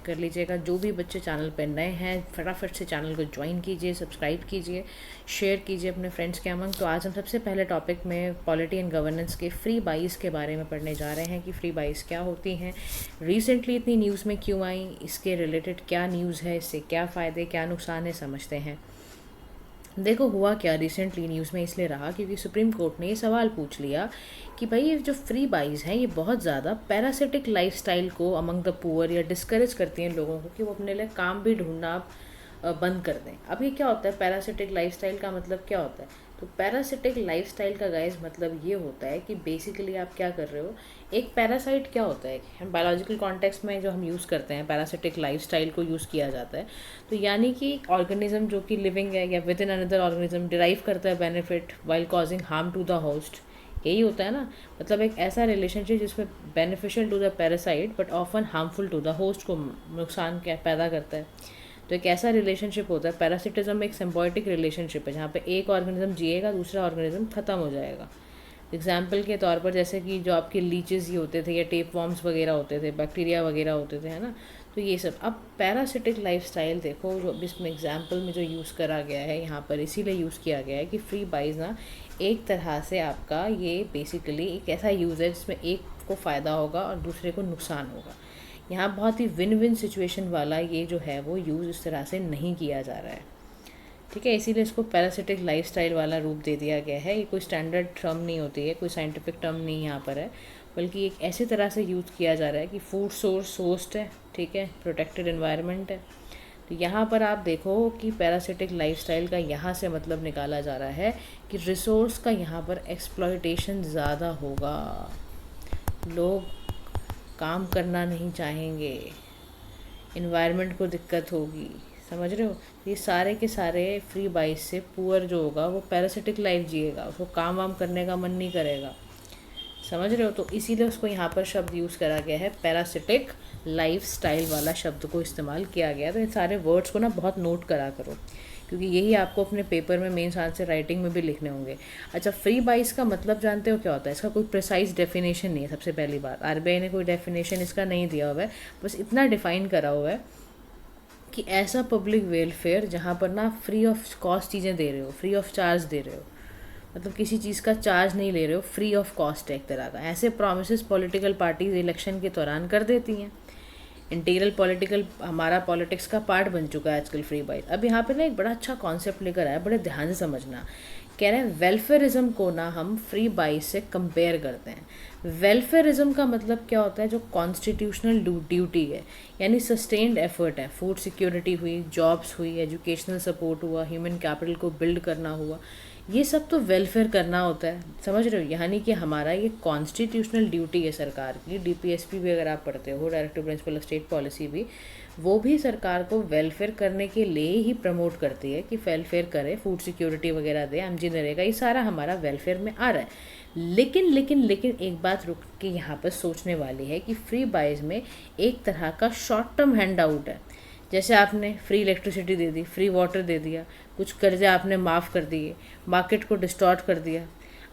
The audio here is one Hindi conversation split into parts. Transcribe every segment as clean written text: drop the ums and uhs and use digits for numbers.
कर लीजिएगा। जो भी बच्चे चैनल पर नए हैं फटाफट से चैनल को ज्वाइन कीजिए, सब्सक्राइब कीजिए, शेयर कीजिए अपने फ्रेंड्स के अमंग। तो आज हम सबसे पहले टॉपिक में पॉलिटी एंड गवर्नेंस के फ्री बाइस के बारे में पढ़ने जा रहे हैं कि फ्री बाइस क्या होती हैं, रिसेंटली इतनी न्यूज़ में क्यों आई, इसके रिलेटेड क्या न्यूज़ है, इससे क्या फ़ायदे क्या नुकसान है, समझते हैं। देखो हुआ क्या रिसेंटली न्यूज़ में इसलिए रहा क्योंकि सुप्रीम कोर्ट ने ये सवाल पूछ लिया कि भाई ये जो फ्री बाइज हैं ये बहुत ज़्यादा पैरासिटिक लाइफस्टाइल को अमंग द पुअर या डिस्करेज करती हैं लोगों को कि वो अपने लिए काम भी ढूंढना बंद कर दें। अब ये क्या होता है पैरासिटिक लाइफस्टाइल का मतलब क्या होता है? तो पैरासिटिक लाइफस्टाइल का गाइस मतलब ये होता है कि बेसिकली आप क्या कर रहे हो, एक पैरासाइट क्या होता है बायोलॉजिकल कॉन्टेक्स्ट में जो हम यूज़ करते हैं पैरासिटिक लाइफस्टाइल को यूज़ किया जाता है। तो यानी कि ऑर्गेनिज्म जो कि लिविंग है या within another organism derive करता है benefit while causing harm to the host, यही होता है ना। मतलब एक ऐसा रिलेशनशिप जिसमें beneficial to the parasite but often harmful to the host को नुकसान क्या पैदा करता है। तो एक ऐसा रिलेशनशिप होता है पैरासिटिज्म, एक सिम्बायोटिक रिलेशनशिप है जहाँ पे एक ऑर्गेनिज्म जिएगा दूसरा ऑर्गेनिज्म ख़त्म हो जाएगा। एग्जाम्पल के तौर पर जैसे कि जो आपके लीचेस ही होते थे या टेप वॉर्म्स वगैरह होते थे, बैक्टीरिया वगैरह होते थे, है ना। तो ये सब अब पैरासिटिक लाइफस्टाइल देखो जो इसमें एग्जाम्पल में जो यूज़ करा गया है यहाँ पर इसीलिए यूज़ किया गया है कि फ्री बाइज ना एक तरह से आपका ये बेसिकली एक ऐसा यूज़ है जिसमें एक को फ़ायदा होगा और दूसरे को नुकसान होगा। यहाँ बहुत ही विन विन सिचुएशन वाला ये जो है वो यूज़ इस तरह से नहीं किया जा रहा है, ठीक है। इसीलिए इसको पैरासिटिक लाइफस्टाइल वाला रूप दे दिया गया है। ये कोई स्टैंडर्ड टर्म नहीं होती है, कोई साइंटिफिक टर्म नहीं यहाँ पर है, बल्कि एक ऐसी तरह से यूज़ किया जा रहा है कि फूड सोर्स होस्ट है, ठीक है, प्रोटेक्टेड एनवायरनमेंट है। तो यहाँ पर आप देखो कि पैरासिटिक लाइफस्टाइल का यहाँ से मतलब निकाला जा रहा है कि रिसोर्स का यहाँ पर एक्सप्लॉयटेशन ज़्यादा होगा, लोग काम करना नहीं चाहेंगे, इन्वायरमेंट को दिक्कत होगी, समझ रहे हो। ये सारे के सारे फ्री बाइस से पुअर जो होगा वो पैरासिटिक लाइफ जिएगा, उसको काम वाम करने का मन नहीं करेगा, समझ रहे हो। तो इसीलिए उसको यहाँ पर शब्द यूज़ करा गया है, पैरासिटिक लाइफ स्टाइल वाला शब्द को इस्तेमाल किया गया। तो इन सारे वर्ड्स को ना बहुत नोट करा करो क्योंकि यही आपको अपने पेपर में मेंस आंसर राइटिंग में भी लिखने होंगे। अच्छा, फ्री बाइस का मतलब जानते हो क्या होता है? इसका कोई प्रिसाइज डेफिनेशन नहीं है। सबसे पहली बात, आरबीआई ने कोई डेफिनेशन इसका नहीं दिया हुआ है, बस इतना डिफाइन करा हुआ है कि ऐसा पब्लिक वेलफेयर जहाँ पर ना फ्री ऑफ कॉस्ट चीज़ें दे रहे हो, फ्री ऑफ चार्ज दे रहे हो, मतलब किसी चीज़ का चार्ज नहीं ले रहे हो, फ्री ऑफ कॉस्ट है एक तरह का। ऐसे प्रोमिस पॉलिटिकल पार्टीज इलेक्शन के दौरान कर देती हैं। इंटीरियल पॉलिटिकल हमारा पॉलिटिक्स का पार्ट बन चुका है आजकल फ्री बाइट। अब यहाँ पे ना एक बड़ा अच्छा कॉन्सेप्ट लेकर आया, बड़े ध्यान से समझना। कह रहे हैं वेलफेयरिज्म को ना हम फ्री बाइट से कंपेयर करते हैं। वेलफेयरिज्म का मतलब क्या होता है? जो कॉन्स्टिट्यूशनल ड्यूटी है, यानी सस्टेन्ड एफर्ट है, फूड सिक्योरिटी हुई, जॉब्स हुई, एजुकेशनल सपोर्ट हुआ, ह्यूमन कैपिटल को बिल्ड करना हुआ, ये सब तो वेलफेयर करना होता है, समझ रहे हो। यानी कि हमारा ये कॉन्स्टिट्यूशनल ड्यूटी है सरकार की। डीपीएसपी भी अगर आप पढ़ते हो, directive principle of state policy भी, वो भी सरकार को वेलफेयर करने के लिए ही प्रमोट करती है कि वेलफेयर करे, फूड सिक्योरिटी वगैरह दे, एमजी नरेगा, ये सारा हमारा वेलफेयर में आ रहा है। लेकिन लेकिन लेकिन एक बात रुक के यहाँ पर सोचने वाली है कि फ्री बाइज में एक तरह का शॉर्ट टर्म हैंड आउट है। जैसे आपने फ्री इलेक्ट्रिसिटी दे दी, फ्री वाटर दे दिया, कुछ कर्जे आपने माफ़ कर दिए, मार्केट को डिस्टॉर्ट कर दिया।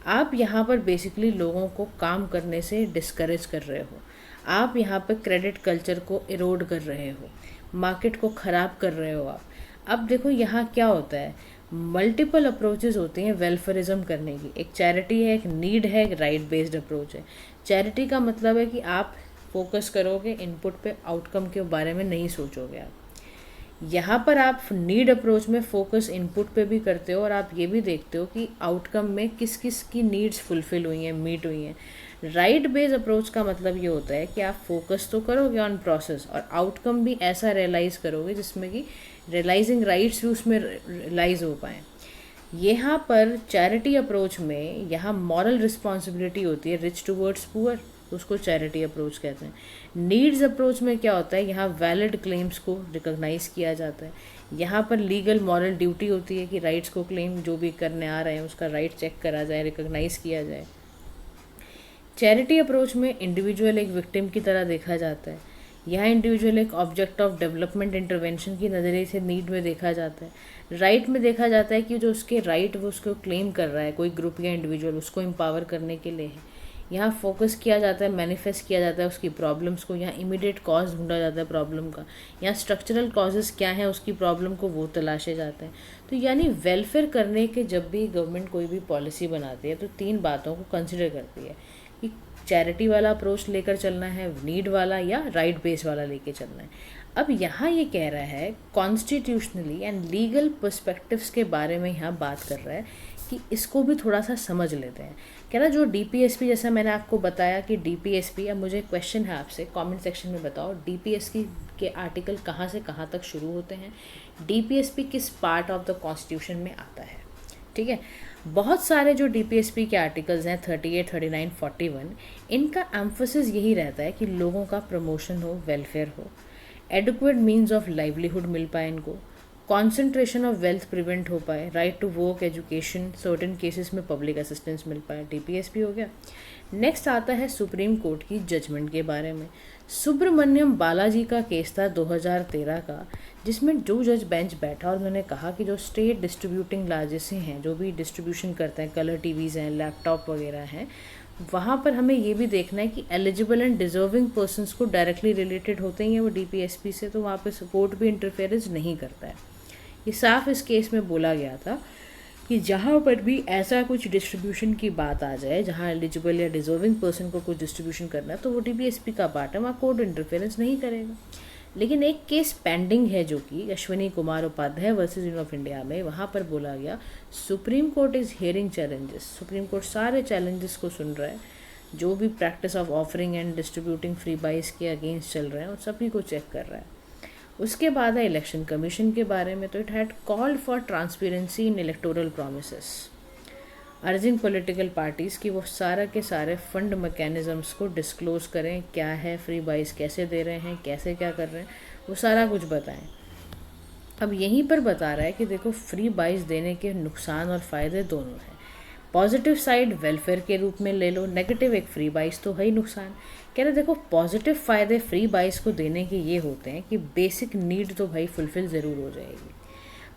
आप यहाँ पर बेसिकली लोगों को काम करने से डिस्करेज कर रहे हो, आप यहाँ पर क्रेडिट कल्चर को इरोड कर रहे हो, मार्केट को ख़राब कर रहे हो आप। अब देखो यहाँ क्या होता है, मल्टीपल अप्रोचेज़ होती हैं वेलफेयरिज्म करने की। एक चैरिटी है, एक नीड है, एक राइट बेस्ड अप्रोच है। चैरिटी का मतलब है कि आप फोकस करोगे इनपुट पे, आउटकम के बारे में नहीं सोचोगे आप। यहाँ पर आप नीड अप्रोच में फोकस इनपुट पे भी करते हो और आप ये भी देखते हो कि आउटकम में किस किस की नीड्स फुलफिल हुई हैं, मीट हुई हैं। राइट बेस्ड अप्रोच का मतलब ये होता है कि आप फोकस तो करोगे ऑन प्रोसेस और आउटकम भी ऐसा रियलाइज़ करोगे जिसमें कि रियलाइजिंग राइट्स भी उसमें रियलाइज हो पाएँ। यहाँ पर चैरिटी अप्रोच में यहाँ मॉरल रिस्पॉन्सिबिलिटी होती है, रिच टूवर्ड्स पुअर, उसको चैरिटी अप्रोच कहते हैं। नीड्स अप्रोच में क्या होता है, यहाँ वैलिड क्लेम्स को रिकॉग्नाइज किया जाता है। यहाँ पर लीगल मॉरल ड्यूटी होती है कि राइट्स को क्लेम जो भी करने आ रहे हैं उसका राइट चेक करा जाए, रिकॉग्नाइज किया जाए। चैरिटी अप्रोच में इंडिविजुअल एक विक्टिम की तरह देखा जाता है। यहाँ इंडिविजुअल एक ऑब्जेक्ट ऑफ डेवलपमेंट इंटरवेंशन की नज़रिए से नीड में देखा जाता है। राइट में देखा जाता है कि जो उसके राइट वो उसको क्लेम कर रहा है कोई ग्रुप या इंडिविजुअल, उसको एम्पावर करने के लिए है। यहाँ फोकस किया जाता है, मैनिफेस्ट किया जाता है उसकी प्रॉब्लम्स को, यहाँ इमीडिएट कॉज ढूंढा जाता है प्रॉब्लम का, यहाँ स्ट्रक्चरल कॉजेज़ क्या है उसकी प्रॉब्लम को वो तलाशे जाते हैं। तो यानी वेलफेयर करने के जब भी गवर्नमेंट कोई भी पॉलिसी बनाती है तो 3 बातों को कंसिडर करती है कि चैरिटी वाला अप्रोच लेकर चलना है, नीड वाला या राइट बेस वाला लेके चलना है। अब यहाँ ये कह रहा है कॉन्स्टिट्यूशनली एंड लीगल पर्सपेक्टिव्स के बारे में यहाँ बात कर रहा है कि इसको भी थोड़ा सा समझ लेते हैं। कह रहा जो डीपीएसपी, जैसा मैंने आपको बताया कि डीपीएसपी, अब मुझे क्वेश्चन है आपसे, कमेंट सेक्शन में बताओ डीपीएसपी के आर्टिकल कहाँ से कहाँ तक शुरू होते हैं, डीपीएसपी किस पार्ट ऑफ द कॉन्स्टिट्यूशन में आता है। ठीक है, बहुत सारे जो डीपीएसपी के आर्टिकल्स हैं 38, 39, 41, इनका एम्फोसिस यही रहता है कि लोगों का प्रमोशन हो, वेलफेयर हो, एडुक्वेट मीन्स ऑफ लाइवलीहुड मिल पाए इनको, कॉन्सेंट्रेशन ऑफ वेल्थ प्रिवेंट हो पाए, right to work, education, certain cases में पब्लिक असिस्टेंस मिल पाए, डीपीएसपी हो गया। नेक्स्ट आता है सुप्रीम कोर्ट की जजमेंट के बारे में। सुब्रमण्यम बालाजी का केस था 2013 का, जिसमें जो जज बेंच बैठा और उन्होंने कहा कि जो स्टेट डिस्ट्रीब्यूटिंग लार्जेस्ट हैं, जो भी डिस्ट्रीब्यूशन करते हैं, कलर टीवीज़ हैं, लैपटॉप वगैरह हैं, वहाँ पर हमें ये भी देखना है कि एलिजिबल एंड डिजर्विंग पर्सनस को डायरेक्टली रिलेटेड होते हैं वो डीपीएसपी से, तो वहाँ पे कोर्ट भी इंटरफेरेंस नहीं करता है। ये साफ इस केस में बोला गया था कि जहाँ पर भी ऐसा कुछ डिस्ट्रीब्यूशन की बात आ जाए, जहाँ एलिजिबल या डिजर्विंग पर्सन को कुछ डिस्ट्रीब्यूशन करना है, तो वो डीपीएसपी का पार्ट है, वहाँ कोर्ट इंटरफेरेंस नहीं करेगा। लेकिन एक केस पेंडिंग है जो कि Ashwini Kumar Upadhyay versus union of India में, वहाँ पर बोला गया supreme court is hearing challenges, supreme court सारे चैलेंजेस को सुन रहा है जो भी practice of offering and distributing freebies के अगेंस्ट चल रहे हैं, और सभी को चेक कर रहा है। उसके बाद है इलेक्शन कमीशन के बारे में, तो it had called for transparency in electoral promises, urging political parties की वो सारा के सारे फंड मैकेनिज़म्स को डिस्क्लोज़ करें, क्या है फ्री बाइस, कैसे दे रहे हैं, कैसे क्या कर रहे हैं, वो सारा कुछ बताएं। अब यहीं पर बता रहा है कि देखो फ्री बाइस देने के नुकसान और फ़ायदे दोनों हैं। पॉजिटिव साइड वेलफेयर के रूप में ले लो, नेगेटिव एक फ्री बाइस तो है ही नुकसान। कह रहे देखो पॉजिटिव फ़ायदे फ्री बाइस को देने के ये होते हैं कि बेसिक नीड तो भाई फुलफ़िल ज़रूर हो जाएगी।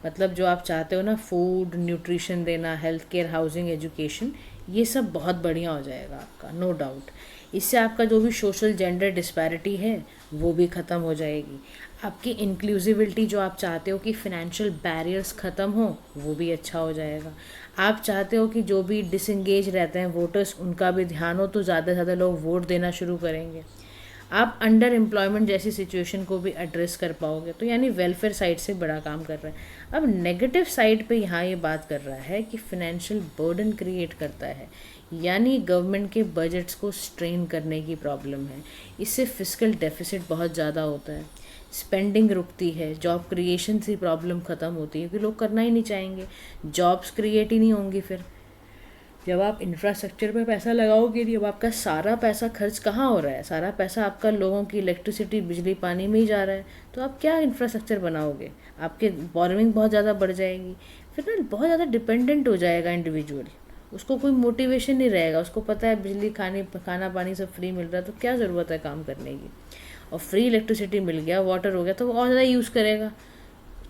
मतलब जो आप चाहते हो ना, फूड, न्यूट्रिशन देना, हेल्थ केयर, हाउसिंग, एजुकेशन, ये सब बहुत बढ़िया हो जाएगा आपका, नो डाउट। इससे आपका जो भी सोशल जेंडर डिस्पैरिटी है वो भी ख़त्म हो जाएगी। आपकी इंक्लूसिविटी जो आप चाहते हो कि फिनेंशियल बैरियर्स ख़त्म हो, वो भी अच्छा हो जाएगा। आप चाहते हो कि जो भी डिसंगेज रहते हैं वोटर्स, उनका भी ध्यान हो, तो ज़्यादा से ज़्यादा लोग वोट देना शुरू करेंगे। आप अंडर एम्प्लॉयमेंट जैसी सिचुएशन को भी एड्रेस कर पाओगे। तो यानी वेलफेयर साइड से बड़ा काम कर रहा है। अब नेगेटिव साइड पे यहाँ ये बात कर रहा है कि फिनेंशियल बर्डन क्रिएट करता है, यानी गवर्नमेंट के बजट्स को स्ट्रेन करने की प्रॉब्लम है। इससे फिस्कल डेफिसिट बहुत ज़्यादा होता है, स्पेंडिंग रुकती है, जॉब क्रिएशन से प्रॉब्लम ख़त्म होती है कि लोग करना ही नहीं चाहेंगे, जॉब्स क्रिएट ही नहीं होंगी। फिर जब आप इंफ्रास्ट्रक्चर पे पैसा लगाओगे नहीं, अब आपका सारा पैसा खर्च कहाँ हो रहा है, सारा पैसा आपका लोगों की इलेक्ट्रिसिटी, बिजली, पानी में ही जा रहा है, तो आप क्या इंफ्रास्ट्रक्चर बनाओगे? आपके बोरिंग बहुत ज़्यादा बढ़ जाएगी, फिर ना बहुत ज़्यादा डिपेंडेंट हो जाएगा इंडिविजुअल, उसको कोई मोटिवेशन नहीं रहेगा, उसको पता है बिजली, खाना पानी सब फ्री मिल रहा है, तो क्या ज़रूरत है काम करने की। और फ्री इलेक्ट्रिसिटी मिल गया, वाटर हो गया, तो वो और ज़्यादा यूज़ करेगा।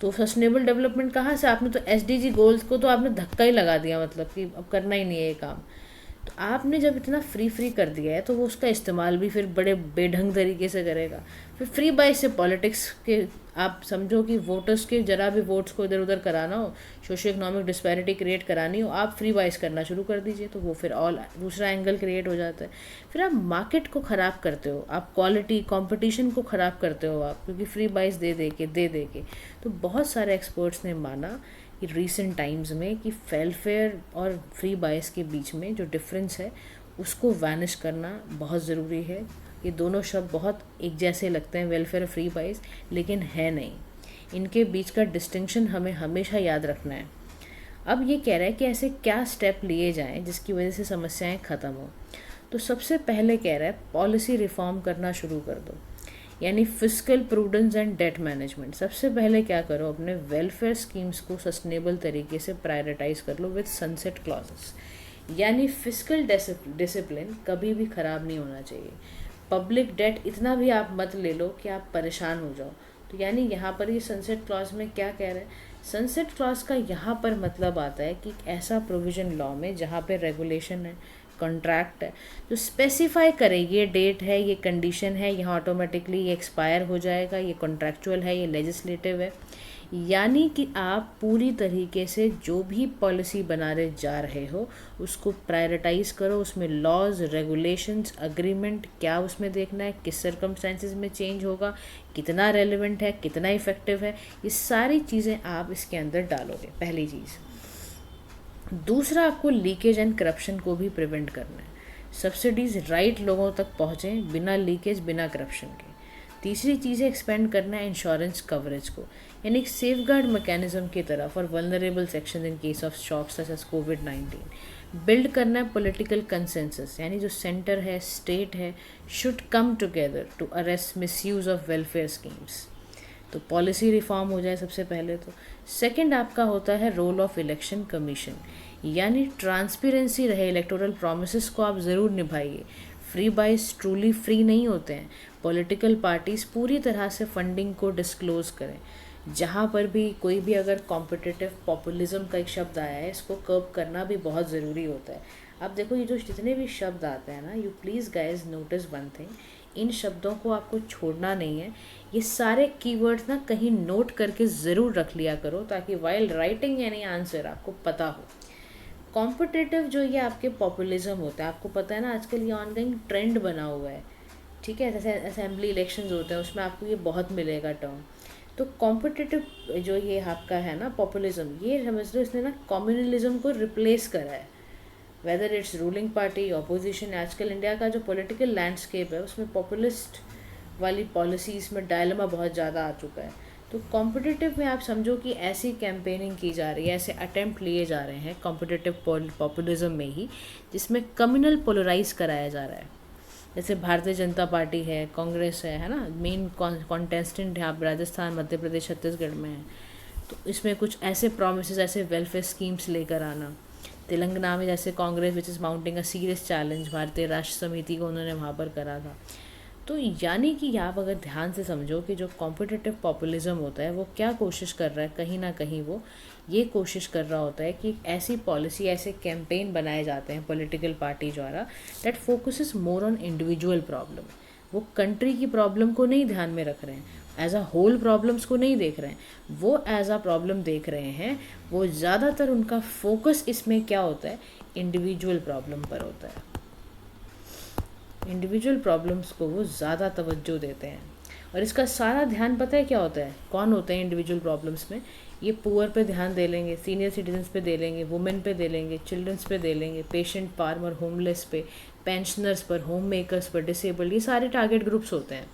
तो सस्टेनेबल डेवलपमेंट कहाँ से? आपने तो एसडीजी गोल्स को तो आपने धक्का ही लगा दिया, मतलब कि अब करना ही नहीं है ये काम। तो आपने जब इतना फ्री कर दिया है तो वो उसका इस्तेमाल भी फिर बड़े बेढंग तरीके से करेगा। फिर फ्री बाई से पॉलिटिक्स के आप समझो कि वोटर्स के जरा भी वोट्स को इधर उधर कराना हो, सोशो इकोनॉमिक डिस्पैरिटी क्रिएट करानी हो, आप फ्री बाइस करना शुरू कर दीजिए, तो वो फिर ऑल दूसरा एंगल क्रिएट हो जाता है। फिर आप मार्केट को ख़राब करते हो, आप क्वालिटी कंपटीशन को ख़राब करते हो आप, क्योंकि फ्री बाइस दे दे के। तो बहुत सारे एक्सपर्ट्स ने माना कि रीसेंट टाइम्स में कि वेलफेयर और फ्री बाइस के बीच में जो डिफरेंस है उसको वैनिश करना बहुत ज़रूरी है। ये दोनों शब्द बहुत एक जैसे लगते हैं, वेलफेयर और फ्री बाइस, लेकिन है नहीं। इनके बीच का डिस्टिंक्शन हमें हमेशा याद रखना है। अब ये कह रहा है कि ऐसे क्या स्टेप लिए जाएं जिसकी वजह से समस्याएं ख़त्म हो। तो सबसे पहले कह रहा है पॉलिसी रिफॉर्म करना शुरू कर दो, यानी fiscal prudence and debt management. सबसे पहले क्या करो, अपने वेलफेयर स्कीम्स को सस्टेनेबल तरीके से प्रायोरिटाइज कर लो विद सनसेट क्लॉजेस, यानी फिस्कल डिसिप्लिन कभी भी ख़राब नहीं होना चाहिए। पब्लिक डेट इतना भी आप मत ले लो कि आप परेशान हो जाओ। तो यानी यहाँ पर ये सनसेट क्लॉज में क्या कह रहे हैं, सनसेट क्लॉज का यहाँ पर मतलब आता है कि ऐसा प्रोविज़न लॉ में जहाँ पे रेगुलेशन है, कॉन्ट्रैक्ट है जो स्पेसिफाई करे ये डेट है, ये कंडीशन है, यहाँ ऑटोमेटिकली ये एक्सपायर हो जाएगा, ये कॉन्ट्रैक्चुअल है, ये लेजिस्लेटिव है। यानी कि आप पूरी तरीके से जो भी पॉलिसी बनाने जा रहे हो उसको प्रायोरिटाइज करो, उसमें लॉज, रेगुलेशंस, अग्रीमेंट क्या उसमें देखना है, किस सर्कमस्टेंसेस में चेंज होगा, कितना रेलेवेंट है, कितना इफ़ेक्टिव है, ये सारी चीज़ें आप इसके अंदर डालोगे, पहली चीज़। दूसरा, आपको लीकेज एंड करप्शन को भी प्रिवेंट करना है। सब्सिडीज़ राइट लोगों तक पहुँचें बिना लीकेज, बिना करप्शन के। तीसरी चीज़ है एक्सपेंड करना है इंश्योरेंस कवरेज को, यानी सेफ गार्ड मैकेनिज्म की तरफ और vulnerable section in case of shock such as कोविड-19। बिल्ड करना है पॉलिटिकल कंसेंसस, यानी जो सेंटर है, स्टेट है, should come together to arrest misuse of welfare schemes. तो पॉलिसी रिफॉर्म हो जाए सबसे पहले तो। सेकंड आपका होता है रोल ऑफ इलेक्शन कमीशन, यानी ट्रांसपेरेंसी रहे, इलेक्टोरल प्रोमिसेस को आप ज़रूर निभाइए। फ्री बाइस ट्रूली फ्री नहीं होते हैं। पॉलिटिकल पार्टीज़ पूरी तरह से फंडिंग को डिस्क्लोज़ करें। जहाँ पर भी कोई भी अगर कॉम्पिटिटिव पॉपुलिज्म का एक शब्द आया है, इसको कर्ब करना भी बहुत ज़रूरी होता है। अब देखो ये जो जितने भी शब्द आते हैं ना, you please guys notice one thing, इन शब्दों को आपको छोड़ना नहीं है। ये सारे कीवर्ड्स ना कहीं नोट करके ज़रूर रख लिया करो ताकि वाइल राइटिंग एनी आंसर आपको पता हो। कॉम्पिटिटिव जो ये आपके पॉपुलिज्म होता है, आपको पता है ना आजकल ये ऑनलाइन ट्रेंड बना हुआ है, ठीक है। जैसे असेंबली इलेक्शंस होते हैं उसमें आपको ये बहुत मिलेगा टर्म। तो कॉम्पिटिटिव जो ये आपका है ना पॉपुलिज्म, ये समझ लो इसने ना कम्युनलिज्म को रिप्लेस करा है। Whether it's ruling party, opposition, आजकल इंडिया का जो पॉलिटिकल लैंडस्केप है उसमें पॉपुलिस्ट वाली पॉलिसीज़ में डायलेमा बहुत ज़्यादा आ चुका है। तो कॉम्पिटिटिव में आप समझो कि ऐसी कैंपेनिंग की जा रही है, ऐसे अटेम्प्ट लिए जा रहे हैं कॉम्पिटिटिव पॉपुलिज्म में ही, जिसमें कम्युनल पोलराइज कराया जा रहा है। जैसे भारतीय जनता पार्टी है, कांग्रेस है ना, मेन कॉन्टेस्टेंट यहाँ राजस्थान, मध्य प्रदेश, छत्तीसगढ़ में है। तो इसमें कुछ ऐसे प्रोमिस, ऐसे वेलफेयर स्कीम्स लेकर आना। तेलंगाना में जैसे Congress which is mounting a serious challenge, भारतीय राष्ट्र समिति को उन्होंने वहाँ पर करा था। तो यानी कि आप अगर ध्यान से समझो कि जो कॉम्पिटिटिव पॉपुलिज्म होता है वो क्या कोशिश कर रहा है, कहीं ना कहीं वो ये कोशिश कर रहा होता है कि ऐसी पॉलिसी, ऐसे कैंपेन बनाए जाते हैं पॉलिटिकल पार्टी द्वारा that focuses more on individual problem. वो कंट्री की प्रॉब्लम को नहीं ध्यान में रख रहे हैं, एज अ होल प्रॉब्लम्स को नहीं देख रहे हैं, वो एज अ प्रॉब्लम देख रहे हैं। वो ज़्यादातर उनका फोकस इसमें क्या होता है, इंडिविजुअल प्रॉब्लम पर होता है। इंडिविजुअल प्रॉब्लम्स को वो ज़्यादा तवज्जो देते हैं। और इसका सारा ध्यान पता है क्या होता है, कौन होते हैं इंडिविजुअल प्रॉब्लम्स में? ये पुअर पे ध्यान दे लेंगे, सीनियर सिटीजन्स पे दे लेंगे, वुमेन पे दे लेंगे, चिल्ड्रंस पे दे लेंगे, पेशेंट, फार्मर, होमलेस पे, पेंशनर्स पर, होम मेकर्स पर, डिसेबल्ड, ये सारे टारगेट ग्रुप्स होते हैं।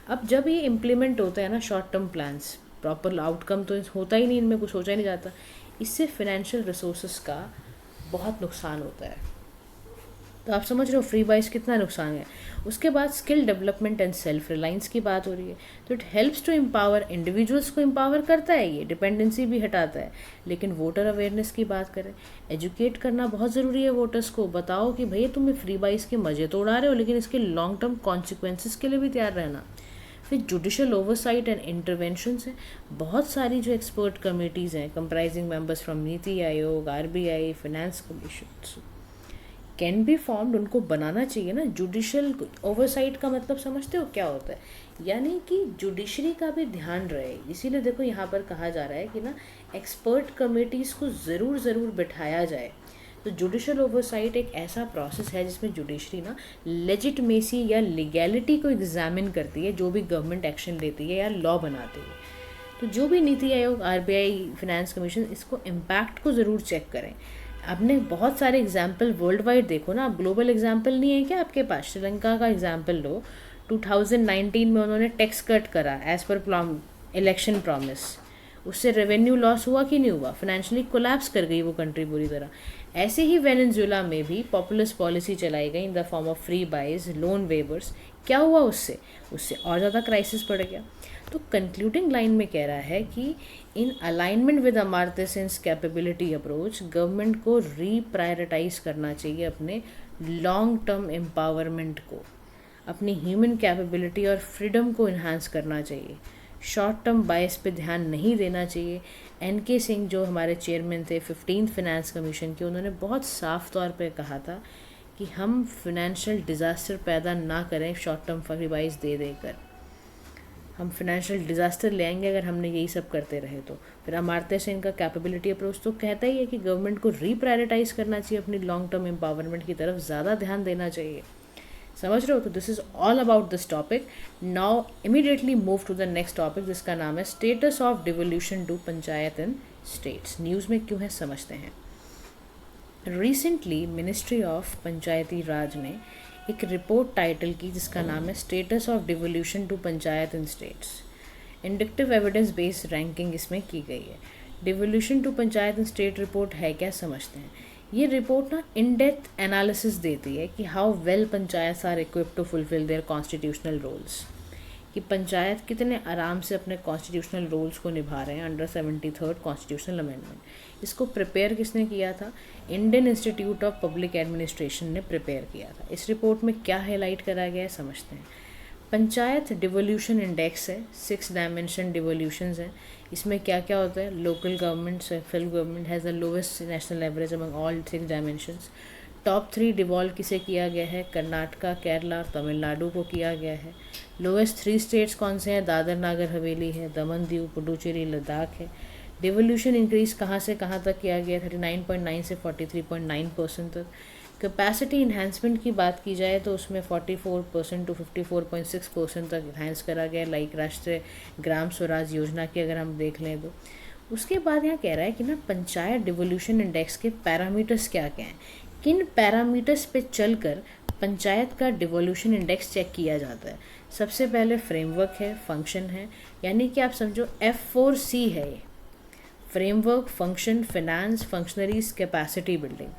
अब जब ये इम्प्लीमेंट होता है ना short term plans, proper outcome तो होता ही नहीं, इनमें कुछ सोचा ही नहीं जाता। इससे फिनेंशियल रिसोर्सेज का बहुत नुकसान होता है। तो आप समझ रहे हो फ्री बाइस कितना नुकसान है। उसके बाद skill development and self reliance की बात हो रही है। तो it helps to empower, individuals को एम्पावर करता है, ये डिपेंडेंसी भी हटाता है। लेकिन वोटर अवेयरनेस की बात करें, एजुकेट करना बहुत ज़रूरी है वोटर्स को। बताओ कि भैया तुम्हें फ्री बाइस के मज़े तो उड़ा रहे हो, लेकिन इसके लॉन्ग टर्म कॉन्सिक्वेंसेस के लिए भी तैयार रहना। फिर जुडिशल ओवरसाइट एंड इंटरवेंशंस हैं। बहुत सारी जो एक्सपर्ट कमेटीज़ हैं comprising members from NITI Aayog, RBI, finance commission can be formed, उनको बनाना चाहिए ना। जुडिशल ओवरसाइट का मतलब समझते हो क्या होता है, यानी कि जुडिशरी का भी ध्यान रहे। इसीलिए देखो यहाँ पर कहा जा रहा है कि ना एक्सपर्ट कमेटीज़ को ज़रूर बिठाया जाए। तो जुडिशल ओवरसाइट एक ऐसा प्रोसेस है जिसमें जुडिशरी ना लेजिटमेसी या लीगैलिटी को एग्जामिन करती है, जो भी गवर्नमेंट एक्शन लेती है या लॉ बनाती है। तो जो भी NITI Aayog, RBI, finance commission, इसको इम्पैक्ट को ज़रूर चेक करें। आपने बहुत सारे एग्जाम्पल वर्ल्ड वाइड देखो ना, ग्लोबल एग्जाम्पल नहीं है क्या आपके पास? श्रीलंका का एग्जाम्पल लो, 2019 में उन्होंने टैक्स कट करा एज पर इलेक्शन प्रॉमिस। उससे रेवेन्यू लॉस हुआ कि नहीं हुआ? फाइनेंशियली कोलैप्स कर गई वो कंट्री पूरी तरह। ऐसे ही वेनेजुएला में भी पॉपुलिस्ट पॉलिसी चलाई गई in the form of freebies, loan waivers. क्या हुआ उससे और ज़्यादा क्राइसिस बढ़ गया। तो कंक्लूडिंग लाइन में कह रहा है कि in alignment with Amartya sense capability approach, government को रीप्रायोरिटाइज करना चाहिए अपने लॉन्ग टर्म एम्पावरमेंट को, अपनी ह्यूमन कैपेबिलिटी और फ्रीडम को इन्हांस करना चाहिए। शॉर्ट टर्म बायस पे ध्यान नहीं देना चाहिए। NK सिंह जो हमारे चेयरमैन थे 15th फिनेंस कमीशन के, उन्होंने बहुत साफ तौर पे कहा था कि हम फिनेंशियल डिज़ास्टर पैदा ना करें शॉर्ट टर्म फ्री बाइज दे देकर। हम फिनेंशियल डिज़ास्टर ले आएंगे अगर हमने यही सब करते रहे तो। फिर अमार्त्य सेन का कैपेबिलिटी अप्रोच तो कहता ही है कि गवर्नमेंट को रीप्रायोरिटाइज करना चाहिए, अपनी लॉन्ग टर्म एम्पावरमेंट की तरफ ज़्यादा ध्यान देना चाहिए। समझ रहे हो? तो this is all about this topic. Now immediately move to the next topic जिसका नाम है status of devolution to panchayat in states. News में क्यों है समझते हैं। Recently ministry of Panchayati Raj ने एक रिपोर्ट टाइटल की जिसका नाम है status of devolution to panchayat इन स्टेट्स। इंडक्टिव एविडेंस बेस्ड रैंकिंग इसमें की गई है। Devolution to panchayat in state report है क्या समझते हैं। ये रिपोर्ट ना इन डेप्थ एनालिसिस देती है कि how well panchayat are equipped to fulfil their constitutional roles, कि पंचायत कितने आराम से अपने कॉन्स्टिट्यूशनल रोल्स को निभा रहे हैं अंडर 73rd कॉन्स्टिट्यूशनल अमेंडमेंट। इसको प्रिपेयर किसने किया था, Indian institute of public administration ने प्रिपेयर किया था। इस रिपोर्ट में क्या हाईलाइट करा गया है समझते हैं। पंचायत डिवोल्यूशन इंडेक्स है, 6 डायमेंशन डिवोल्यूशंस हैं। इसमें क्या क्या होता है, local government self government has the lowest national average among all 6 dimensions. Top 3 devolve किसे किया गया है, कर्नाटका, केरला और तमिलनाडु को किया गया है। लोवेस्ट 3 स्टेट्स कौन से हैं, दादर नागर हवेली है, दमन दीव, पुडुचेरी, लद्दाख है। डिवोल्यूशन इंक्रीज कहाँ से कहाँ तक किया गया, 39.9 से 43.9% तक। कैपेसिटी इन्हांसमेंट की बात की जाए तो उसमें 44% टू 54.6% तक इन्हांस करा गया, लाइक राष्ट्रीय ग्राम स्वराज योजना की अगर हम देख लें तो। उसके बाद यहाँ कह रहा है कि ना पंचायत डिवोल्यूशन इंडेक्स के पैरामीटर्स क्या क्या हैं, किन पैरामीटर्स पे चलकर पंचायत का डिवोल्यूशन इंडेक्स चेक किया जाता है। सबसे पहले फ्रेमवर्क है, फंक्शन है, यानी कि आप समझो F4C है ये, framework, function, finance, functionaries, capacity building.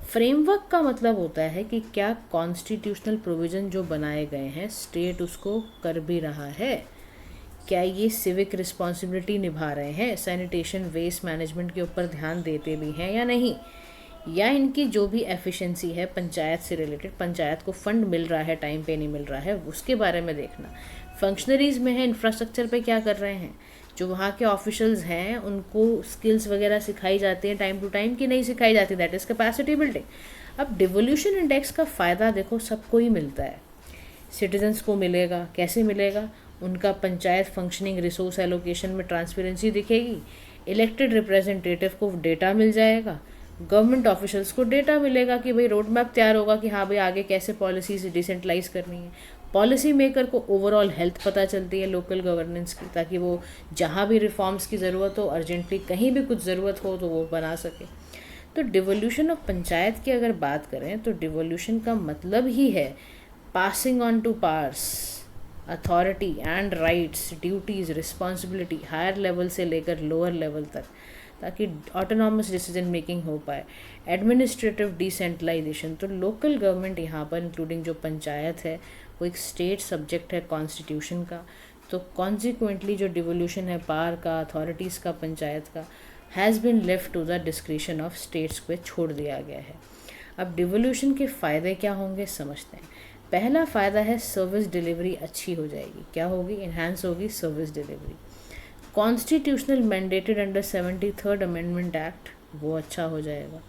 Framework का मतलब होता है कि क्या कॉन्स्टिट्यूशनल प्रोविज़न जो बनाए गए हैं स्टेट उसको कर भी रहा है, क्या ये सिविक रिस्पॉन्सिबिलिटी निभा रहे हैं, सैनिटेशन, वेस्ट मैनेजमेंट के ऊपर ध्यान देते भी हैं या नहीं, या इनकी जो भी एफिशिएंसी है पंचायत से रिलेटेड, पंचायत को फंड मिल रहा है, टाइम पे नहीं मिल रहा है, उसके बारे में देखना। फंक्शनरीज में है, इंफ्रास्ट्रक्चर पे क्या कर रहे हैं, जो वहाँ के ऑफिशियल्स हैं उनको स्किल्स वगैरह सिखाई जाती हैं टाइम टू टाइम कि नहीं सिखाई जाती, दैट इज़ कैपेसिटी बिल्डिंग। अब डिवोल्यूशन इंडेक्स का फ़ायदा देखो सबको ही मिलता है, सिटीजन्स को मिलेगा, कैसे मिलेगा, उनका पंचायत फंक्शनिंग, रिसोर्स एलोकेशन में ट्रांसपेरेंसी दिखेगी, इलेक्टेड रिप्रेजेंटेटिव को डेटा मिल जाएगा, गवर्नमेंट ऑफिशियल्स को डेटा मिलेगा कि भाई रोड मैप तैयार होगा कि हाँ भाई आगे कैसे पॉलिसीज डिसेंट्रलाइज करनी है। पॉलिसी मेकर को ओवरऑल हेल्थ पता चलती है लोकल गवर्नेंस की, ताकि वो जहाँ भी रिफॉर्म्स की ज़रूरत हो, अर्जेंटली कहीं भी कुछ ज़रूरत हो तो वो बना सके। तो डिवोल्यूशन ऑफ पंचायत की अगर बात करें तो डिवोल्यूशन का मतलब ही है passing on to powers, authority and rights, duties, responsibility higher level से लेकर लोअर लेवल तक, ताकि ऑटोनॉमस डिसीजन मेकिंग हो पाए। एडमिनिस्ट्रेटिव डिसेंट्रलाइजेशन, तो लोकल गवर्नमेंट यहाँ पर इंक्लूडिंग जो पंचायत है वो एक स्टेट सब्जेक्ट है कॉन्स्टिट्यूशन का, तो कॉन्सिक्वेंटली जो डिवोल्यूशन है पावर का, अथॉरिटीज़ का, पंचायत का, has been left to the discretion of states पे छोड़ दिया गया है। अब डिवोल्यूशन के फ़ायदे क्या होंगे समझते हैं। पहला फ़ायदा है सर्विस डिलीवरी अच्छी हो जाएगी, क्या होगी, इन्हांस होगी service delivery. Constitutional mandated under 73rd amendment act वो अच्छा हो जाएगा।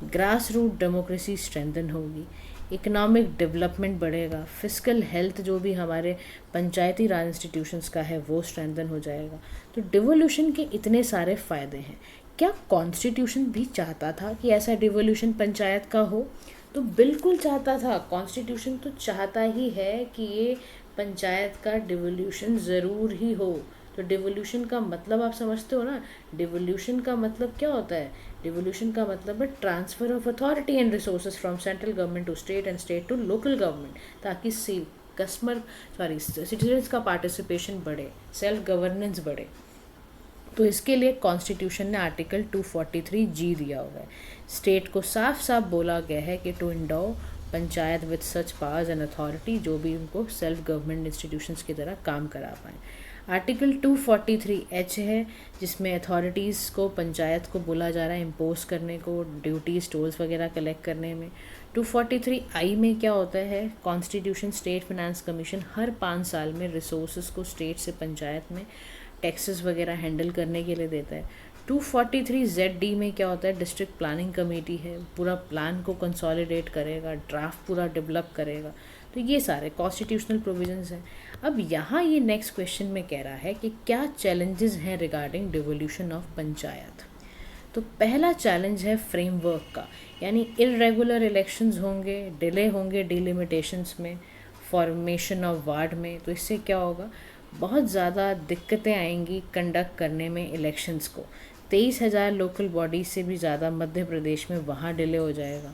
ग्रास रूट डेमोक्रेसी स्ट्रेंथन होगी, इकोनॉमिक डेवलपमेंट बढ़ेगा, फिजिकल हेल्थ जो भी हमारे पंचायती राज इंस्टीट्यूशंस का है वो स्ट्रेंथन हो जाएगा। तो डिवोल्यूशन के इतने सारे फ़ायदे हैं। क्या कॉन्स्टिट्यूशन भी चाहता था कि ऐसा डिवोल्यूशन पंचायत का हो? तो बिल्कुल चाहता था, कॉन्स्टिट्यूशन तो चाहता ही है कि ये पंचायत का डिवोल्यूशन ज़रूर ही हो। तो डिवोल्यूशन का मतलब आप समझते हो ना, डिवोल्यूशन का मतलब क्या होता है, डिवोल्यूशन का मतलब है transfer of authority and resources from central government to state and state to local government, ताकि सिटीजन्स का पार्टिसिपेशन बढ़े, सेल्फ गवर्नेंस बढ़े। तो इसके लिए कॉन्स्टिट्यूशन ने आर्टिकल 243G दिया हुआ है। स्टेट को साफ साफ बोला गया है कि to endow panchayat with such powers and authority, जो भी उनको सेल्फ गवर्नमेंट इंस्टीट्यूशंस की तरह काम करा पाएँ। आर्टिकल 243H है जिसमें अथॉरिटीज़ को, पंचायत को बोला जा रहा है इम्पोज करने को, ड्यूटीज, टोल्स वगैरह कलेक्ट करने में। 243I में क्या होता है, कॉन्स्टिट्यूशन स्टेट फाइनेंस कमीशन हर 5 साल में रिसोर्सेज को स्टेट से पंचायत में टैक्सेस वगैरह हैंडल करने के लिए देता है। 243ZD में क्या होता है, डिस्ट्रिक्ट प्लानिंग कमेटी है, पूरा प्लान को कंसोलिडेट करेगा, ड्राफ्ट पूरा डेवलप करेगा। तो ये सारे कॉन्स्टिट्यूशनल प्रोविजंस हैं। अब यहाँ ये नेक्स्ट क्वेश्चन में कह रहा है कि क्या चैलेंजेस हैं रिगार्डिंग डिवोल्यूशन ऑफ पंचायत। तो पहला चैलेंज है फ्रेमवर्क का, यानी इरेगुलर इलेक्शंस होंगे, डिले होंगे डिलिमिटेशंस में, फॉर्मेशन ऑफ वार्ड में। तो इससे क्या होगा, बहुत ज़्यादा दिक्कतें आएंगी कंडक्ट करने में इलेक्शंस को। 23,000 लोकल बॉडीज से भी ज़्यादा मध्य प्रदेश में वहाँ डिले हो जाएगा।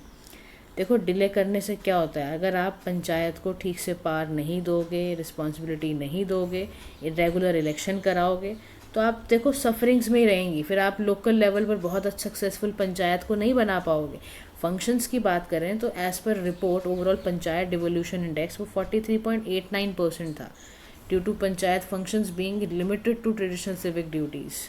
देखो डिले करने से क्या होता है, अगर आप पंचायत को ठीक से पार नहीं दोगे, रिस्पॉन्सिबिलिटी नहीं दोगे, इरेगुलर इलेक्शन कराओगे, तो आप देखो सफरिंग्स में ही रहेंगी। फिर आप लोकल लेवल पर बहुत सक्सेसफुल पंचायत को नहीं बना पाओगे। फंक्शंस की बात करें तो as per report overall panchayat devolution index वो 43.89% था, due to panchayat functions being limited to traditional civic duties.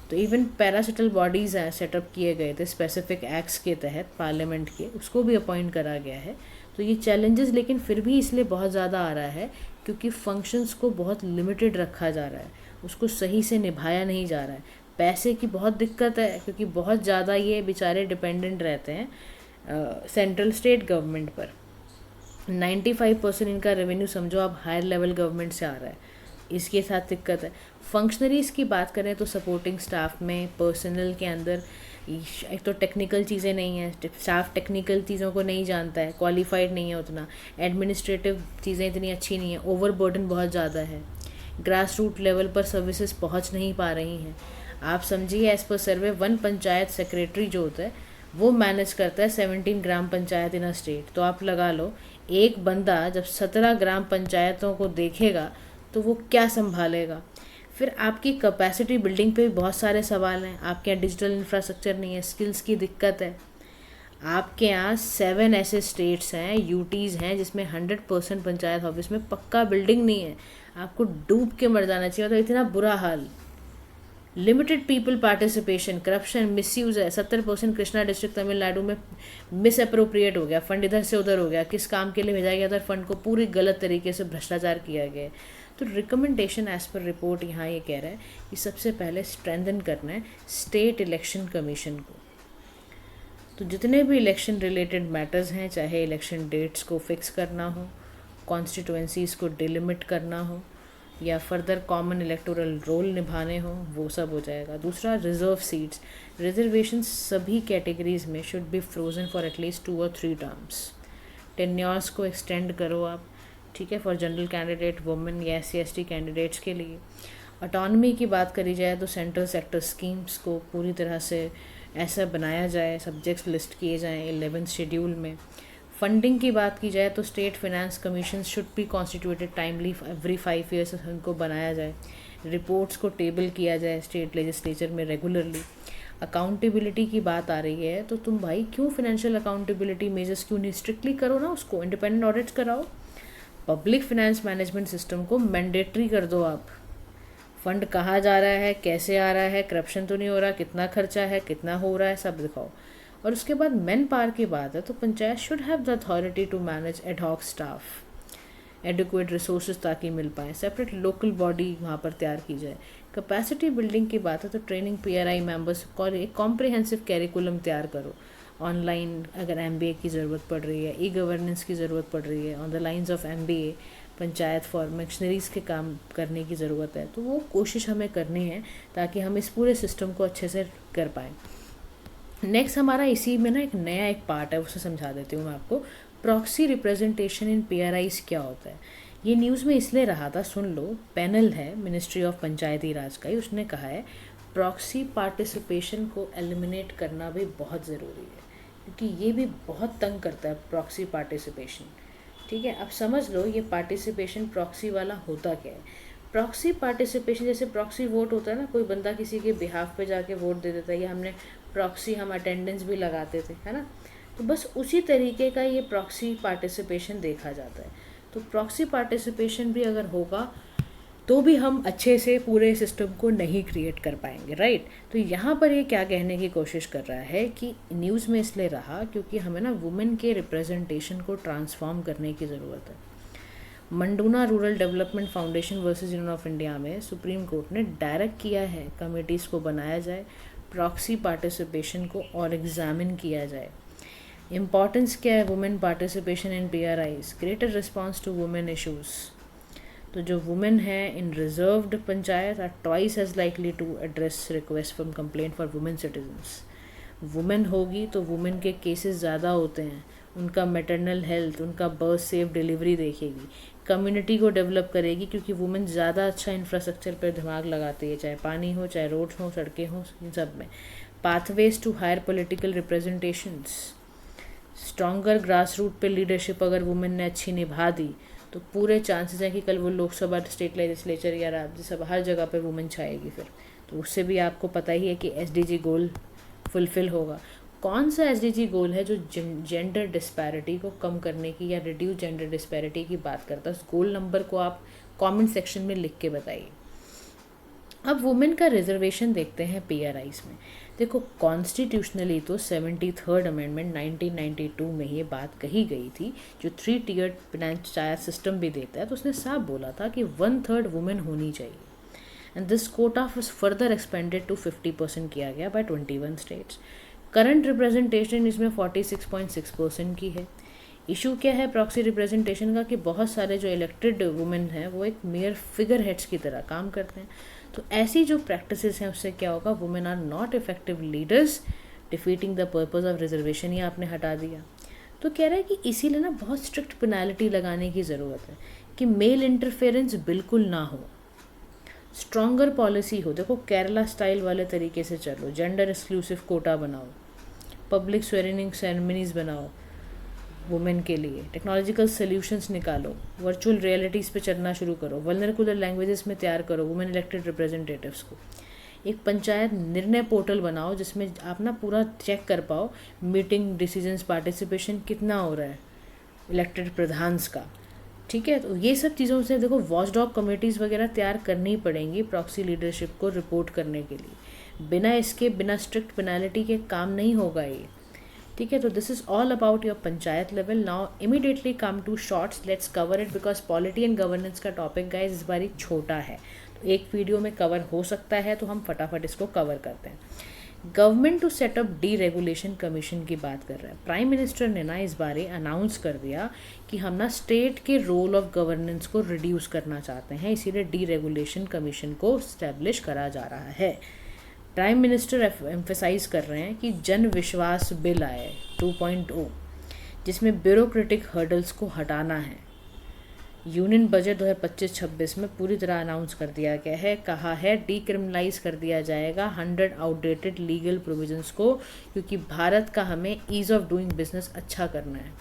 तो इवन पैरासिटल बॉडीज़ हैं सेटअप किए गए थे स्पेसिफिक एक्ट्स के तहत पार्लियामेंट के, उसको भी अपॉइंट करा गया है। तो ये चैलेंजेस लेकिन फिर भी इसलिए बहुत ज़्यादा आ रहा है क्योंकि फंक्शंस को बहुत लिमिटेड रखा जा रहा है, उसको सही से निभाया नहीं जा रहा है। पैसे की बहुत दिक्कत है क्योंकि बहुत ज़्यादा ये बेचारे डिपेंडेंट रहते हैं सेंट्रल स्टेट गवर्नमेंट पर। 95% इनका रेवेन्यू समझो आप हायर लेवल गवर्नमेंट से आ रहा है, इसके साथ दिक्कत है। फंक्शनरीज़ की बात करें तो सपोर्टिंग स्टाफ में, पर्सनल के अंदर एक तो टेक्निकल चीज़ें नहीं हैं, स्टाफ टेक्निकल चीज़ों को नहीं जानता है, क्वालिफाइड नहीं है उतना, एडमिनिस्ट्रेटिव चीज़ें इतनी अच्छी नहीं है, ओवरबर्डन बहुत ज़्यादा है, ग्रास रूट लेवल पर सर्विसेज पहुंच नहीं पा रही हैं। आप समझिए एज़ पर सर्वे 1 पंचायत सेक्रेटरी जो होता है वो मैनेज करता है 17 ग्राम पंचायत इन अ स्टेट। तो आप लगा लो एक बंदा जब 17 ग्राम पंचायतों को देखेगा तो वो क्या संभालेगा। फिर आपकी कैपेसिटी बिल्डिंग पे भी बहुत सारे सवाल हैं। आपके यहाँ डिजिटल इंफ्रास्ट्रक्चर नहीं है, स्किल्स की दिक्कत है। आपके यहाँ 7 ऐसे स्टेट्स हैं, यूटीज़ हैं जिसमें 100% पंचायत ऑफिस में पक्का बिल्डिंग नहीं है। आपको डूब के मर जाना चाहिए, तो इतना बुरा हाल। Limited people participation, corruption, misuse है। 70% कृष्णा डिस्ट्रिक्ट तमिलनाडु में मिस अप्रोप्रिएट हो गया, फंड इधर से उधर हो गया, किस काम के लिए भेजा गया था फंड को पूरी गलत तरीके से भ्रष्टाचार किया गया। तो रिकमेंडेशन एज़ पर रिपोर्ट यहाँ ये कह रहा है कि सबसे पहले स्ट्रेंथन करना है स्टेट इलेक्शन कमीशन को। तो जितने भी इलेक्शन रिलेटेड मैटर्स हैं, चाहे इलेक्शन डेट्स को फिक्स करना हो, कॉन्स्टिट्यूएंसीज़ को डिलिमिट करना हो, या फर्दर कॉमन इलेक्टोरल रोल निभाने हो, वो सब हो जाएगा। दूसरा रिजर्व सीट्स, रिजर्वेशन सभी कैटेगरीज़ में should be frozen for at least 2 और 3 टर्म्स। टेन्योर्स को एक्सटेंड करो आप, ठीक है, फॉर जनरल कैंडिडेट, वुमेन या SC/ST कैंडिडेट्स के लिए। ऑटोनॉमी की बात करी जाए तो सेंट्रल सेक्टर स्कीम्स को पूरी तरह से ऐसा बनाया जाए, सब्जेक्ट्स लिस्ट किए जाएँ 11th शेड्यूल में। फंडिंग की बात की जाए तो state finance commission should be constituted timely every 5 years, उनको बनाया जाए। रिपोर्ट्स को टेबल किया जाए स्टेट लेजिस्लेचर में रेगुलरली। अकाउंटेबिलिटी की बात आ रही है तो तुम भाई क्यों फाइनेंशियल अकाउंटेबिलिटी मेजर्स क्यों नहीं स्ट्रिक्टली करो ना, उसको इंडिपेंडेंट ऑडिट्स कराओ। पब्लिक फाइनेंस मैनेजमेंट सिस्टम को मैंडेटरी कर दो आप। फंड कहाँ जा रहा है, कैसे आ रहा है, करप्शन तो नहीं हो रहा, कितना खर्चा है, कितना हो रहा है, सब दिखाओ। और उसके बाद मैन पावर की बात है तो panchayat should have the authority to manage ad hoc staff, adequate resources ताकि मिल पाए, सेपरेट लोकल बॉडी वहाँ पर तैयार की जाए। कैपेसिटी बिल्डिंग की बात है तो ट्रेनिंग PRI मेंबर्स को एक कॉम्प्रिहेंसिव कैरिकुलम तैयार करो। ऑनलाइन अगर MBA की ज़रूरत पड़ रही है, E-गवर्नेंस की ज़रूरत पड़ रही है, on the lines of MBA panchayat for missionaries के काम करने की ज़रूरत है, तो वो कोशिश हमें करनी है ताकि हम इस पूरे सिस्टम को अच्छे से कर पाएँ। नेक्स्ट हमारा इसी में ना एक नया एक पार्ट है, उसे समझा देती हूँ मैं आपको। प्रॉक्सी रिप्रेजेंटेशन इन PRIs क्या होता है। ये न्यूज़ में इसलिए रहा था, सुन लो। पैनल है मिनिस्ट्री ऑफ पंचायती राज का ही, उसने कहा है प्रॉक्सी पार्टिसिपेशन को एलिमिनेट करना भी बहुत ज़रूरी है क्योंकि ये भी बहुत तंग करता है प्रॉक्सी पार्टिसिपेशन। ठीक है, अब समझ लो ये पार्टिसिपेशन प्रॉक्सी वाला होता क्या है। प्रॉक्सी पार्टिसिपेशन जैसे प्रॉक्सी वोट होता है ना, कोई बंदा किसी के बिहाफ पे जाके वोट दे देता है, या हमने प्रॉक्सी हम अटेंडेंस भी लगाते थे, है ना, तो बस उसी तरीके का ये प्रॉक्सी पार्टिसिपेशन देखा जाता है। तो प्रॉक्सी पार्टिसिपेशन भी अगर होगा तो भी हम अच्छे से पूरे सिस्टम को नहीं क्रिएट कर पाएंगे, राइट। तो यहाँ पर ये क्या कहने की कोशिश कर रहा है कि न्यूज़ में इसलिए रहा क्योंकि हमें ना वुमेन के रिप्रेजेंटेशन को ट्रांसफॉर्म करने की ज़रूरत है। मंडूना rural development foundation versus union of India में सुप्रीम कोर्ट ने डायरेक्ट किया है कमेटीज़ को बनाया जाए, प्रॉक्सी पार्टिसिपेशन को और एग्जामिन किया जाए। इम्पॉर्टेंस क्या है women participation in PRIs, greater response to women issues. तो जो वुमेन है in reserved panchayat are twice as likely to address request from complaint for women citizens. Women होगी तो वुमेन के केसेस ज़्यादा होते हैं, उनका मैटरनल हेल्थ, उनका बर्थ सेफ डिलीवरी देखेगी, कम्युनिटी को डेवलप करेगी, क्योंकि वुमेन ज़्यादा अच्छा इंफ्रास्ट्रक्चर पर दिमाग लगाती है, चाहे पानी हो, चाहे रोड हो, सड़कें हों, इन सब में। Pathways to higher political representations, stronger grass root पर लीडरशिप अगर वुमेन ने अच्छी निभा दी तो पूरे चांसेस हैं कि कल वो लोकसभा, स्टेट लेजिस्लेचर या राज्यसभा, हर जगह पे वुमेन छाएगी फिर। तो उससे भी आपको पता ही है कि SDG गोल फुलफिल होगा। कौन सा SDG गोल है जो जेंडर डिस्पैरिटी को कम करने की या रिड्यूस जेंडर डिस्पैरिटी की बात करता है? उस गोल नंबर को आप कमेंट सेक्शन में लिख के बताइए। अब वुमेन का रिजर्वेशन देखते हैं PRIs में। देखो, कॉन्स्टिट्यूशनली तो 73rd अमेंडमेंट 1992 में ये बात कही गई थी, जो 3 टियर पंचायत सिस्टम भी देता है। तो उसने साफ बोला था कि 1/3 वुमेन होनी चाहिए, and this quota was further expanded to 50% किया गया बाय 21 स्टेट्स। करंट रिप्रेजेंटेशन इसमें 46.6% की है। इशू क्या है प्रॉक्सी रिप्रेजेंटेशन का, कि बहुत सारे जो इलेक्टेड वुमेन हैं वो एक मेयर फिगर हेड्स की तरह काम करते हैं। तो ऐसी जो प्रैक्टिसेस हैं उससे क्या होगा, women are not effective leaders, defeating the purpose of reservation, ये आपने हटा दिया। तो कह रहा है कि इसीलिए ना बहुत स्ट्रिक्ट पेनाल्टी लगाने की ज़रूरत है कि मेल इंटरफेरेंस बिल्कुल ना हो, स्ट्रॉन्गर पॉलिसी हो। देखो, केरला स्टाइल वाले तरीके से चलो, जेंडर एक्सक्लूसिव कोटा बनाओ, पब्लिक स्वेरिंग सेरेमनीज बनाओ वुमेन के लिए, टेक्नोलॉजिकल सोल्यूशंस निकालो, वर्चुअल रियलिटीज़ पे चलना शुरू करो, वल्नरेबल लैंग्वेजेस में तैयार करो वुमेन इलेक्टेड रिप्रेजेंटेटिव्स को। एक पंचायत निर्णय पोर्टल बनाओ जिसमें आप ना पूरा चेक कर पाओ मीटिंग, डिसीजंस, पार्टिसिपेशन कितना हो रहा है इलेक्टेड प्रधान्स का। ठीक है, तो ये सब चीज़ों से देखो वॉचडॉग कमेटीज़ वगैरह तैयार करनी पड़ेंगी प्रॉक्सी लीडरशिप को रिपोर्ट करने के लिए। बिना इसके, बिना स्ट्रिक्ट पेनाल्टी के काम नहीं होगा ये। ठीक है, तो this is all about your panchayat level. Now immediately come to shorts, let's cover it, because polity and governance का टॉपिक गाइस इस बार छोटा है, तो एक वीडियो में कवर हो सकता है, तो हम फटाफट इसको कवर करते हैं। Government to set up deregulation commission की बात कर रहा है। प्राइम मिनिस्टर ने ना इस बारे अनाउंस कर दिया कि हम ना स्टेट के रोल ऑफ गवर्नेंस को रिड्यूस करना चाहते हैं, इसीलिए डीरेगुलेशन कमीशन को स्टैब्लिश करा जा रहा है। प्राइम मिनिस्टर एम्फेसाइज कर रहे हैं कि जन विश्वास बिल आए 2.0, जिसमें ब्यूरोक्रेटिक हर्डल्स को हटाना है। यूनियन बजट 2025-26 में पूरी तरह अनाउंस कर दिया गया है, कहा है डीक्रिमिनलाइज कर दिया जाएगा 100 आउटडेटेड लीगल प्रोविजंस को, क्योंकि भारत का हमें ईज़ ऑफ डूइंग बिजनेस अच्छा करना है,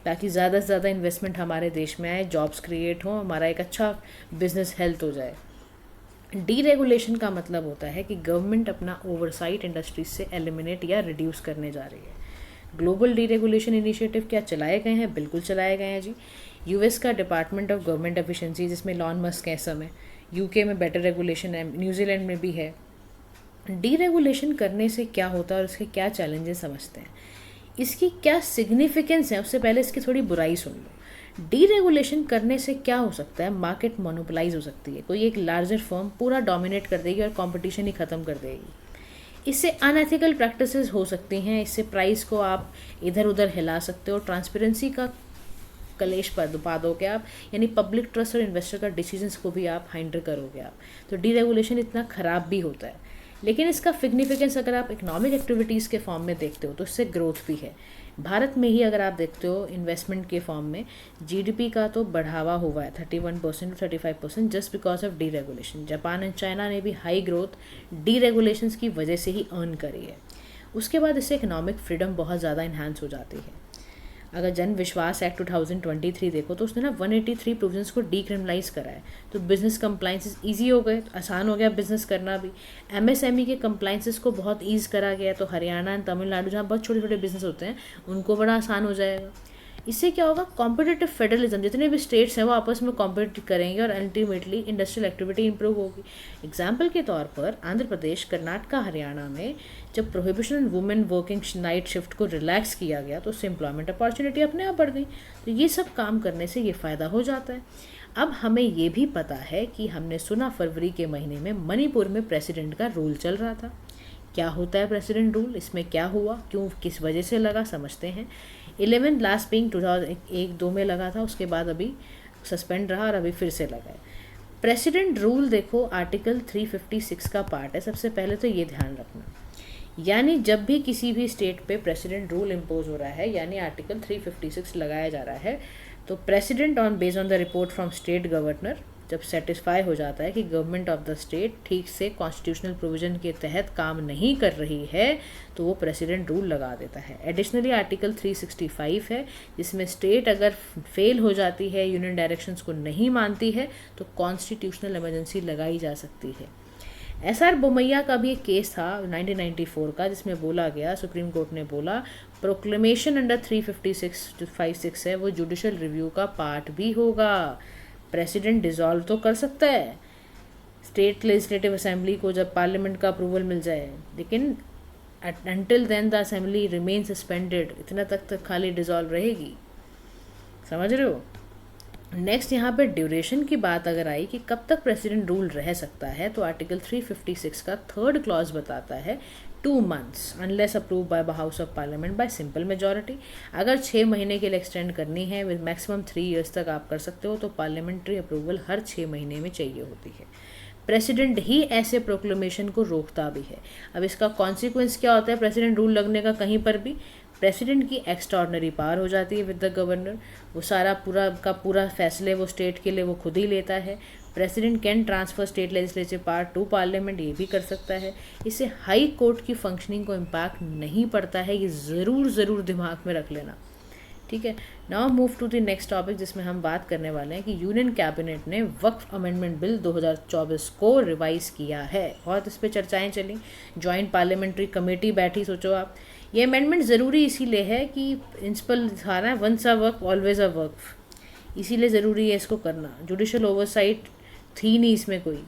ताकि ज़्यादा से ज़्यादा इन्वेस्टमेंट हमारे देश में आए, जॉब्स क्रिएट हों, हमारा एक अच्छा बिजनेस हेल्थ हो जाए। डीरेगुलेशन का मतलब होता है कि गवर्नमेंट अपना ओवरसाइट इंडस्ट्रीज से एलिमिनेट या रिड्यूस करने जा रही है। ग्लोबल डीरेगुलेशन इनिशिएटिव क्या चलाए गए हैं? बिल्कुल चलाए गए हैं जी। US का डिपार्टमेंट ऑफ गवर्नमेंट एफिशिएंसी, जिसमें इलॉन मस्क है समय, UK में बेटर रेगुलेशन है, न्यूजीलैंड में भी है। डीरेगुलेशन करने से क्या होता है और इसके क्या चैलेंजेस समझते हैं, इसकी क्या सिग्निफिकेंस है, उससे पहले इसकी थोड़ी बुराई सुन लो। डीरेगुलेशन करने से क्या हो सकता है, मार्केट मोनोपोलाइज हो सकती है, कोई एक लार्जर फर्म पूरा डोमिनेट कर देगी और कंपटीशन ही ख़त्म कर देगी। इससे अनएथिकल प्रैक्टिसेस हो सकती हैं, इससे प्राइस को आप इधर उधर हिला सकते हो, ट्रांसपेरेंसी का कलेश पर पा दोगे आप, यानी पब्लिक ट्रस्ट और इन्वेस्टर का डिसीजंस को भी आप हाइंडर करोगे आप। तो डीरेगुलेशन इतना ख़राब भी होता है, लेकिन इसका सिग्निफिकेंस अगर आप इकोनॉमिक एक्टिविटीज़ के फॉर्म में देखते हो तो इससे ग्रोथ भी है। भारत में ही अगर आप देखते हो इन्वेस्टमेंट के फॉर्म में GDP का तो बढ़ावा हुआ है 31% to 35% just because of deregulation. Japan and China ने भी हाई ग्रोथ डीरेगुलेशंस की वजह से ही अर्न करी है। उसके बाद इससे इकोनॉमिक फ्रीडम बहुत ज़्यादा इन्हांस हो जाती है। अगर जन विश्वास एक्ट 2023 देखो तो उसने ना 183 प्रोविजंस को डीक्रिमिनलाइज करा है, तो बिजनेस कंप्लाइंसेस ईजी हो गए, आसान हो गया बिजनेस करना भी। MSME के कंप्लाइंसेस को बहुत ईज करा गया, तो हरियाणा एंड तमिलनाडु जहाँ बहुत छोटे छोटे बिजनेस होते हैं उनको बड़ा आसान हो जाएगा। इससे क्या होगा, कॉम्पिटिटिव फेडरलिज्म, जितने भी स्टेट्स हैं वो आपस में कॉम्पिट करेंगे और अल्टीमेटली इंडस्ट्रियल एक्टिविटी इंप्रूव होगी। एग्जाम्पल के तौर पर आंध्र प्रदेश, कर्नाटका, हरियाणा में जब prohibition on women working night shift को रिलैक्स किया गया तो उससे एम्प्लॉयमेंट अपॉर्चुनिटी अपने आप बढ़ गई। तो ये सब काम करने से ये फ़ायदा हो जाता है। अब हमें ये भी पता है कि हमने सुना फरवरी के महीने में मणिपुर में प्रेसिडेंट का रूल चल रहा था। क्या होता है प्रेसिडेंट रूल, इसमें क्या हुआ, क्यों, किस वजह से लगा, समझते हैं। 11 लास्ट पिंग 2001-2 में लगा था, उसके बाद अभी सस्पेंड रहा और अभी फिर से लगा है। प्रेसिडेंट रूल देखो आर्टिकल 356 का पार्ट है। सबसे पहले तो ये ध्यान रखना, यानी जब भी किसी भी स्टेट पे प्रेसिडेंट रूल इम्पोज हो रहा है, यानी आर्टिकल 356 लगाया जा रहा है, तो president on based on the report from state governor जब सेटिस्फाई हो जाता है कि गवर्नमेंट ऑफ द स्टेट ठीक से कॉन्स्टिट्यूशनल प्रोविजन के तहत काम नहीं कर रही है, तो वो प्रेसिडेंट रूल लगा देता है। एडिशनली आर्टिकल 365 है, जिसमें स्टेट अगर फेल हो जाती है, यूनियन डायरेक्शंस को नहीं मानती है, तो कॉन्स्टिट्यूशनल इमरजेंसी लगाई जा सकती है। SR बोमैया का भी एक केस था 1994 का, जिसमें बोला गया, सुप्रीम कोर्ट ने बोला प्रोक्लेमेशन अंडर 356 है वो जुडिशल रिव्यू का पार्ट भी होगा। प्रेसिडेंट डिसॉल्व तो कर सकता है स्टेट लेजिस्लेटिव असेंबली को जब पार्लियामेंट का अप्रूवल मिल जाए, लेकिन until then the assembly remain suspended, इतना तक खाली डिसॉल्व रहेगी। समझ रहे हो। नेक्स्ट यहाँ पे ड्यूरेशन की बात अगर आई कि कब तक प्रेसिडेंट रूल रह सकता है, तो आर्टिकल 356 का 3rd क्लॉज बताता है 2 months unless approve by house of parliament bye simple majority. अगर 6 महीने के लिए एक्सटेंड करनी है विद मैक्सिमम 3 years तक आप कर सकते हो, तो पार्लियामेंट्री अप्रूवल हर 6 महीने में चाहिए होती है। प्रेसिडेंट ही ऐसे प्रोक्लेमेशन को रोकता भी है। अब इसका कॉन्सिक्वेंस क्या होता है प्रेसिडेंट रूल लगने का, कहीं पर भी प्रेसिडेंट की एक्स्ट्राऑर्डिनरी पावर हो जाती है विद द गवर्नर। वो सारा पूरा फैसले वो स्टेट के लिए वो खुद ही लेता है। President can transfer state legislative power to parliament, ये भी कर सकता है। इससे हाई कोर्ट की फंक्शनिंग को इम्पैक्ट नहीं पड़ता है, ये ज़रूर दिमाग में रख लेना, ठीक है। Now move to the next topic, जिसमें हम बात करने वाले हैं कि यूनियन कैबिनेट ने वक्फ अमेंडमेंट बिल 2024 को रिवाइज किया है। बहुत इस पर चर्चाएं चली, जॉइंट पार्लियामेंट्री कमेटी बैठी। सोचो आप, ये अमेंडमेंट ज़रूरी इसीलिए है कि प्रिंसिपल था ना, once a Waqf always a वक्फ, इसीलिए ज़रूरी है इसको करना। जुडिशल ओवरसाइट थी नहीं इसमें कोई,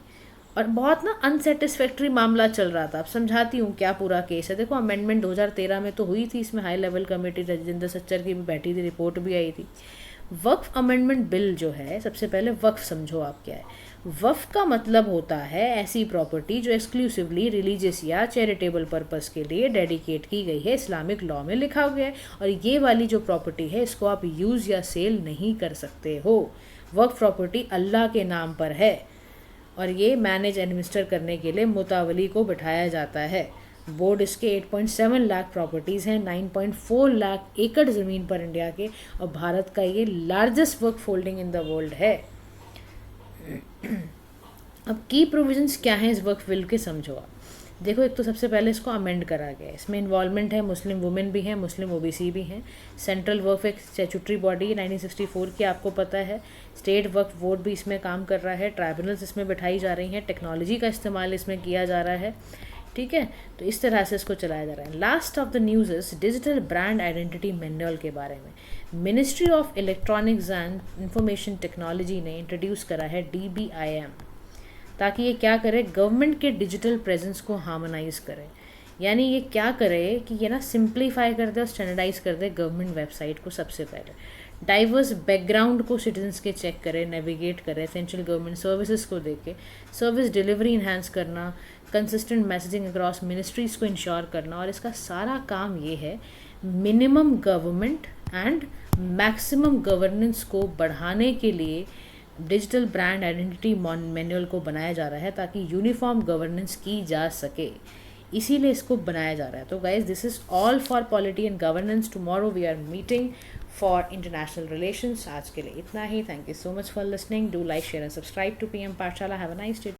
और बहुत ना अनसेटिस्फैक्ट्री मामला चल रहा था। अब समझाती हूँ क्या पूरा केस है। देखो अमेंडमेंट 2013 में तो हुई थी, इसमें high level committee Rajendra Sachar की भी बैठी थी, रिपोर्ट भी आई थी। वक्फ अमेंडमेंट बिल जो है, सबसे पहले वक्फ समझो आप क्या है। वक्फ का मतलब होता है ऐसी प्रॉपर्टी जो एक्सक्लूसिवली रिलीजियस या चैरिटेबल पर्पस के लिए डेडिकेट की गई है, इस्लामिक लॉ में लिखा गया है। और ये वाली जो प्रॉपर्टी है इसको आप यूज़ या सेल नहीं कर सकते हो। वक्फ प्रॉपर्टी अल्लाह के नाम पर है और ये मैनेज एडमिनिस्टर करने के लिए मुतावली को बिठाया जाता है। बोर्ड इसके 8.7 लाख प्रॉपर्टीज़ हैं, 9.4 लाख एकड़ ज़मीन पर इंडिया के, और भारत का ये largest Waqf holding in the world है। अब की प्रोविजंस क्या हैं इस वक्फ बिल के, समझो आप। देखो, एक तो सबसे पहले इसको अमेंड करा गया है, इसमें इन्वॉल्वमेंट है मुस्लिम वुमेन भी हैं, मुस्लिम ओबीसी भी हैं। सेंट्रल वक्फ एक स्टैट्यूटरी बॉडी 1964 की, आपको पता है। स्टेट वक्फ बोर्ड भी इसमें काम कर रहा है, ट्राइब्यूनल्स इसमें बिठाई जा रही हैं, टेक्नोलॉजी का इस्तेमाल इसमें किया जा रहा है, ठीक है। तो इस तरह से इसको चलाया जा रहा है। Last of the news is digital brand identity manual के बारे में। Ministry of electronics and information technology ने इंट्रोड्यूस करा है DBIM, ताकि ये क्या करे, गवर्नमेंट के डिजिटल प्रेजेंस को हार्मोनाइज करे। यानी ये क्या करे कि ये ना सिंप्लीफाई कर दे और स्टैंडर्डाइज कर दे गवर्नमेंट वेबसाइट को। सबसे पहले डाइवर्स बैकग्राउंड को सिटीजन्स के चेक करे, नेविगेट करे, एसेंशियल गवर्नमेंट सर्विसेज को देके सर्विस डिलीवरी इन्हांस करना, कंसिस्टेंट मैसेजिंग अक्रॉस मिनिस्ट्रीज़ को इंश्योर करना। और इसका सारा काम ये है minimum government and maximum governance को बढ़ाने के लिए डिजिटल ब्रांड आइडेंटिटी मैनुअल को बनाया जा रहा है, ताकि यूनिफॉर्म गवर्नेंस की जा सके, इसीलिए इसको बनाया जा रहा है। तो guys, this is all for polity and governance. Tomorrow we are meeting for international relations. आज के लिए इतना ही। Thank you so much for listening. Do like, share and subscribe to PM Pathshala. Have a nice day.